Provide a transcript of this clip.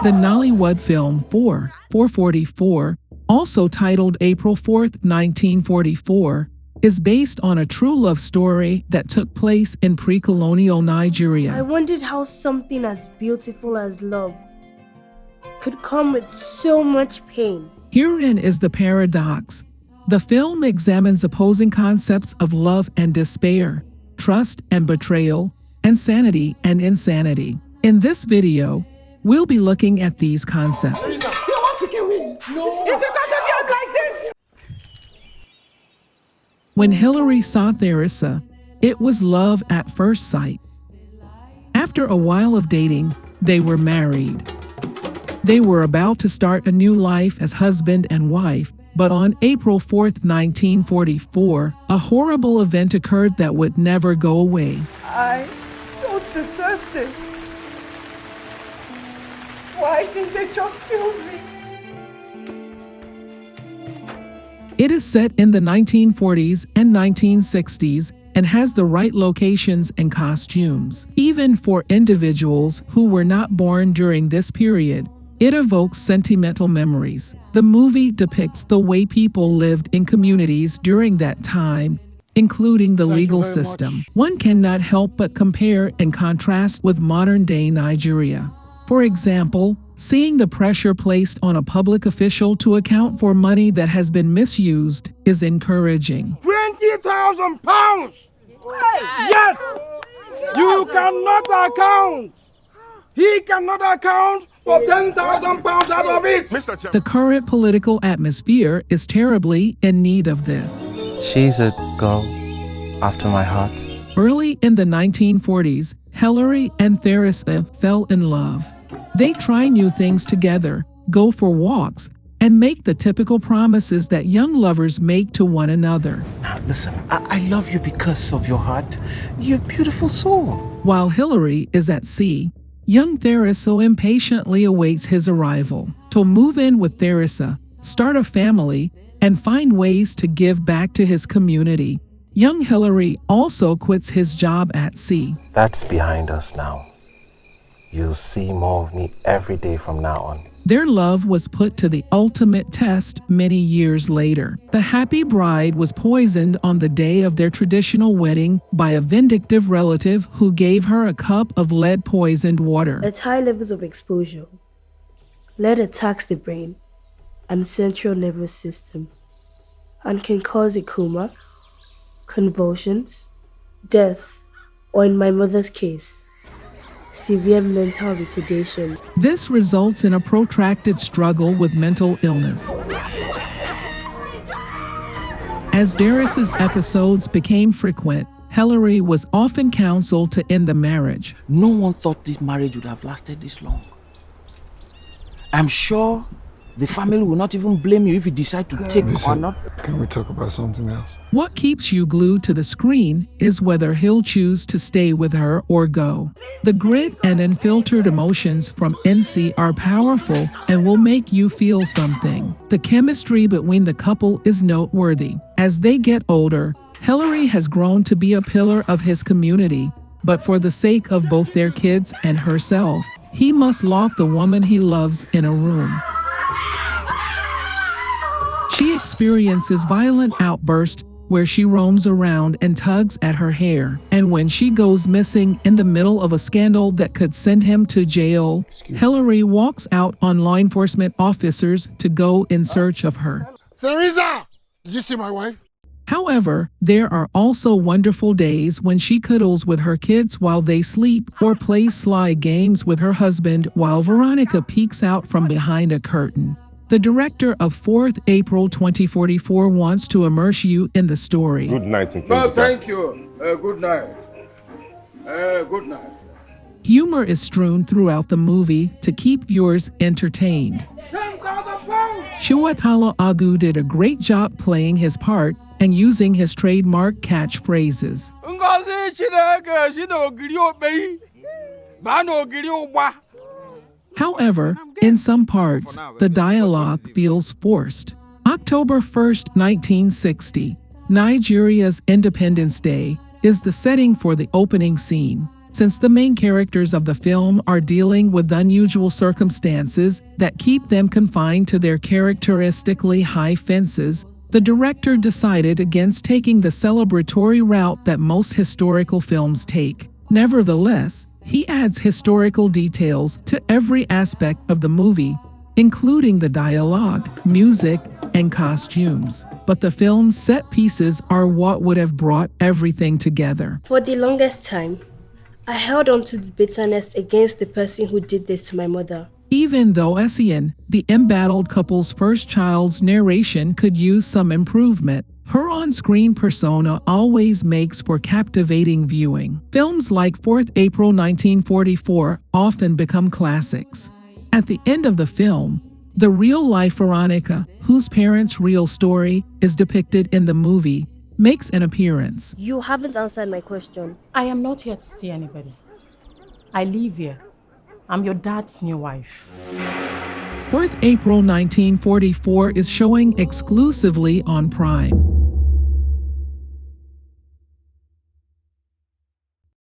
The Nollywood film 444, also titled April 4th, 1944, is based on a true love story that took place in pre-colonial Nigeria. I wondered how something as beautiful as love could come with so much pain. Herein is the paradox. The film examines opposing concepts of love and despair, trust and betrayal, and sanity and insanity. In this video, we'll be looking at these concepts. You want to kill me? No. It's because of you like this. When Hillary saw Theresa, it was love at first sight. After a while of dating, they were married. They were about to start a new life as husband and wife, but on April 4th, 1944, a horrible event occurred that would never go away. I don't deserve this. Why didn't they just kill me? It is set in the 1940s and 1960s and has the right locations and costumes. Even for individuals who were not born during this period, it evokes sentimental memories. The movie depicts the way people lived in communities during that time, including the legal system. One cannot help but compare and contrast with modern-day Nigeria. For example, seeing the pressure placed on a public official to account for money that has been misused is encouraging. £20,000! Yes! You cannot account! He cannot account for £10,000 out of it! The current political atmosphere is terribly in need of this. She's a girl after my heart. Early in the 1940s, Hillary and Theresa fell in love. They try new things together, go for walks, and make the typical promises that young lovers make to one another. Now, listen, I love you because of your heart. You're a beautiful soul. While Hillary is at sea, young Theresa impatiently awaits his arrival. To move in with Theresa, start a family, and find ways to give back to his community, young Hillary also quits his job at sea. That's behind us now. You'll see more of me every day from now on. Their love was put to the ultimate test many years later. The happy bride was poisoned on the day of their traditional wedding by a vindictive relative who gave her a cup of lead-poisoned water. At high levels of exposure, lead attacks the brain and central nervous system and can cause a coma, convulsions, death, or in my mother's case, severe mental retardation. This results in a protracted struggle with mental illness. As Darius's episodes became frequent, Hillary was often counseled to end the marriage. No one thought this marriage would have lasted this long. I'm sure the family will not even blame you if you decide to take or not. Can we talk about something else? What keeps you glued to the screen is whether he'll choose to stay with her or go. The grit and unfiltered emotions from NC are powerful and will make you feel something. The chemistry between the couple is noteworthy. As they get older, Hillary has grown to be a pillar of his community, but for the sake of both their kids and herself, he must lock the woman he loves in a room. She experiences violent outbursts where she roams around and tugs at her hair. And when she goes missing in the middle of a scandal that could send him to jail, Hillary walks out on law enforcement officers to go in search of her. Theresa! Did you see my wife? However, there are also wonderful days when she cuddles with her kids while they sleep or plays sly games with her husband while Veronica peeks out from behind a curtain. The director of 4th April 2044 wants to immerse you in the story. Good night. Well, thank you. Good night. Good night. Humor is strewn throughout the movie to keep viewers entertained. Chiwetel Ejiofor did a great job playing his part and using his trademark catchphrases. However, in some parts, the dialogue feels forced. October 1st, 1960. Nigeria's Independence Day is the setting for the opening scene. Since the main characters of the film are dealing with unusual circumstances that keep them confined to their characteristically high fences, the director decided against taking the celebratory route that most historical films take. Nevertheless, he adds historical details to every aspect of the movie, including the dialogue, music, and costumes. But the film's set pieces are what would have brought everything together. For the longest time, I held on to the bitterness against the person who did this to my mother. Even though Essien, the embattled couple's first child's narration could use some improvement, her on-screen persona always makes for captivating viewing. Films like 4th April 1944 often become classics. At the end of the film, the real-life Veronica, whose parents' real story is depicted in the movie, makes an appearance. You haven't answered my question. I am not here to see anybody. I live here. I'm your dad's new wife. 4th April 1944 is showing exclusively on Prime.